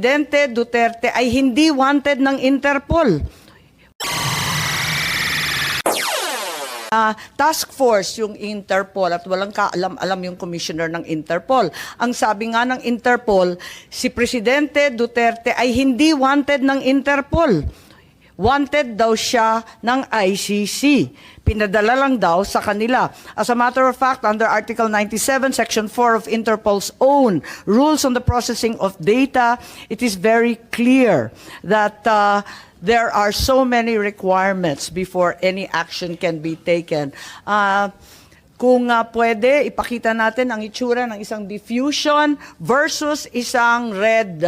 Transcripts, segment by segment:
Presidente Duterte ay hindi wanted ng Interpol. Task force yung Interpol at walang kaalam-alam yung commissioner ng Interpol. Ang sabi nga ng Interpol, si Presidente Duterte ay hindi wanted ng Interpol. Wanted daw siya ng ICC. Pinadala lang daw sa kanila. As a matter of fact, under Article 97, Section 4 of Interpol's own rules on the processing of data, it is very clear that there are so many requirements before any action can be taken. Kung pwede, ipakita natin ang itsura ng isang diffusion versus isang red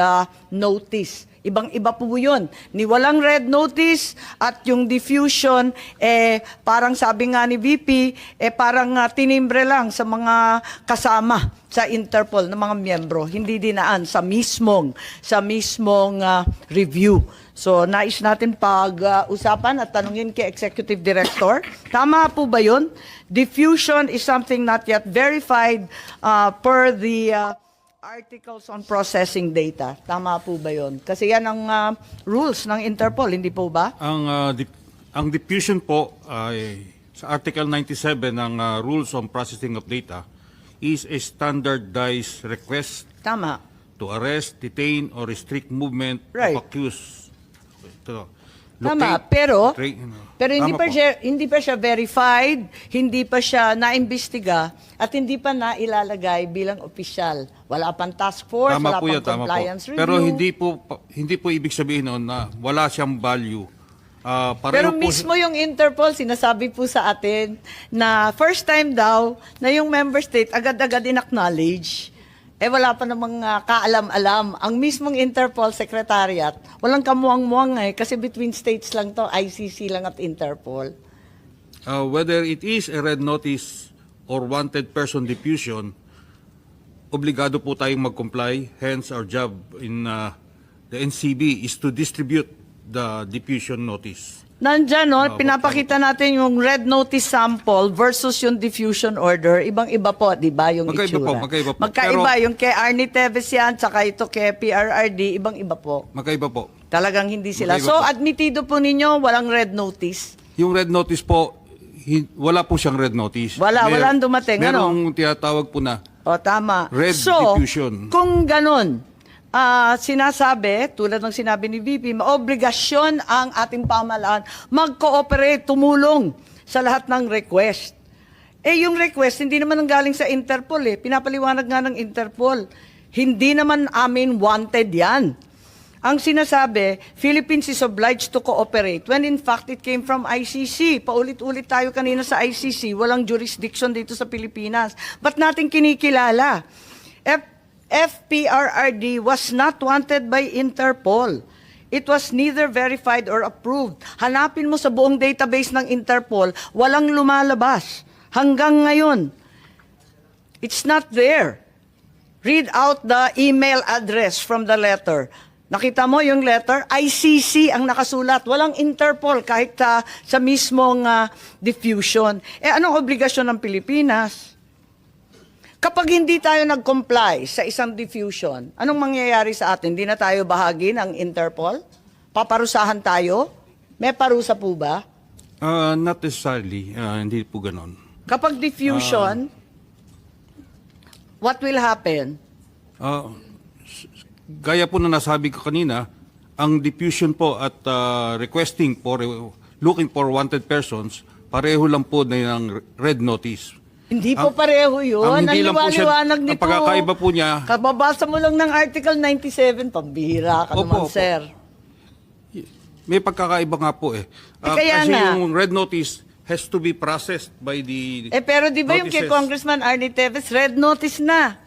notice. Ibang-iba po yun. Ni walang red notice at yung diffusion, parang sabi nga ni VP, parang tinimbre lang sa mga kasama sa Interpol ng mga miyembro. Hindi dinaan sa mismong review. So, nais natin pag-usapan at tanungin kay Executive Director. Tama po ba yun? Diffusion is something not yet verified per the articles on processing data. Tama po ba yun? Kasi yan ang rules ng Interpol, hindi po ba? Ang diffusion po ay sa Article 97 ng Rules on Processing of Data is a standardized request Tama. to arrest, detain, or restrict movement Right. of accused. Tama, pero hindi pa siya verified, hindi pa siya naimbestiga, at hindi pa nailalagay bilang opisyal. Wala pang task force, wala pang compliance review. Pero hindi po ibig sabihin noon na wala siyang value. Pero mismo yung Interpol, sinasabi po sa atin na first time daw na yung member state agad-agad in-acknowledge. Wala pa namang kaalam-alam. Ang mismong Interpol Secretariat, walang kamuang-muang kasi between states lang to, ICC lang at Interpol. Whether it is a red notice or wanted person diffusion, obligado po tayong mag-comply. Hence, our job in the NCB is to distribute the diffusion notice. Nandyan, pinapakita natin yung red notice sample versus yung diffusion order. Ibang-iba po, di ba, yung itsura? Magkaiba po. Magkaiba, yung kay Arnie Teves yan, tsaka ito kay PRRD, ibang-iba po. Magkaiba po. Talagang hindi sila. Magkaiba So, po. admitido po ninyo, walang red notice? Yung red notice po, wala po siyang red notice. Walang dumating, merong tinatawag po na O, tama. red diffusion. Kung ganon, sinasabi, tulad ng sinabi ni VP, maobligasyon ang ating pamahalaan mag-cooperate, tumulong sa lahat ng request. Yung request, hindi naman ang galing sa Interpol Pinapaliwanag nga ng Interpol. Hindi naman amin wanted yan. Ang sinasabi, Philippines is obliged to cooperate when in fact it came from ICC. Paulit-ulit tayo kanina sa ICC, walang jurisdiction dito sa Pilipinas. Ba't natin kinikilala? FPRRD was not wanted by Interpol. It was neither verified or approved. Hanapin mo sa buong database ng Interpol, walang lumalabas. Hanggang ngayon, it's not there. Read out the email address from the letter. Nakita mo yung letter? ICC ang nakasulat. Walang Interpol kahit sa mismong diffusion. Anong obligasyon ng Pilipinas? Kapag hindi tayo nag-comply sa isang diffusion, anong mangyayari sa atin? Hindi na tayo bahagi ng Interpol? Paparusahan tayo? May parusa po ba? Not necessarily. Hindi po ganon. Kapag diffusion, what will happen? Gaya po na nasabi ko kanina, ang diffusion po at requesting for looking for wanted persons, pareho lang po na ng red notice. Hindi po pareho yun. Ang liwanag nito. Ang pagkakaiba po niya. Kababasa mo lang ng Article 97, pambihira ka naman, sir. May pagkakaiba nga po Kaya kasi nga. yung red notice has to be processed by the Pero di ba yung kay notices. Congressman Arnie Teves, red notice na.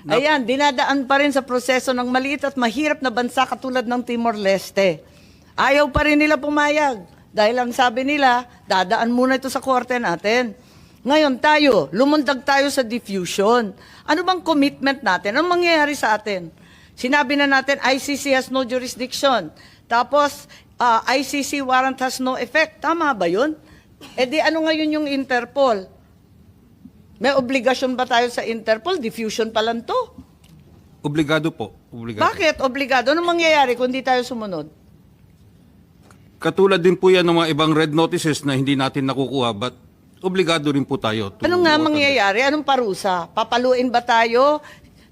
Ayan, dinadaan pa rin sa proseso ng maliit at mahirap na bansa katulad ng Timor-Leste. Ayaw pa rin nila pumayag. Dahil ang sabi nila, dadaan muna ito sa korte natin. Ngayon tayo, lumundag tayo sa diffusion. Ano bang commitment natin? Anong mangyayari sa atin? Sinabi na natin, ICC has no jurisdiction. Tapos, ICC warrant has no effect. Tama ba yun? Di ano ngayon yung Interpol? May obligasyon ba tayo sa Interpol? Diffusion pa lang to. Obligado po. Obligado. Bakit? Obligado. Anong mangyayari kung di tayo sumunod? Katulad din po yan ng mga ibang red notices na hindi natin nakukuha, but obligado rin po tayo. to Ano nga work on mangyayari? Anong parusa? Papaluin ba tayo?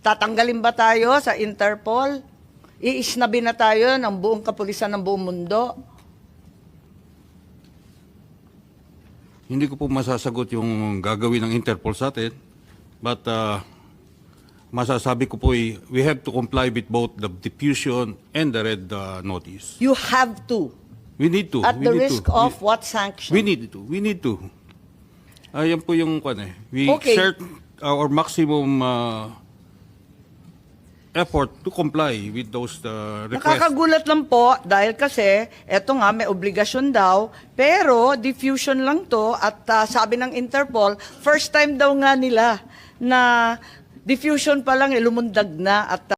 Tatanggalin ba tayo sa Interpol? Iisnabi na tayo ng buong kapulisan ng buong mundo? Hindi ko po masasagot yung gagawin ng Interpol sa atin, but masasabi ko po we have to comply with both the diffusion and the red notice. You have to. We need to. At we the need risk to. of what sanction? We need to. We need to. Ayan po yung We Okay. exert our maximum effort to comply with those requests. Nakakagulat lang po dahil kasi eto nga may obligasyon daw pero diffusion lang to at sabi ng Interpol first time daw nga nila na diffusion pa lang lumundag na at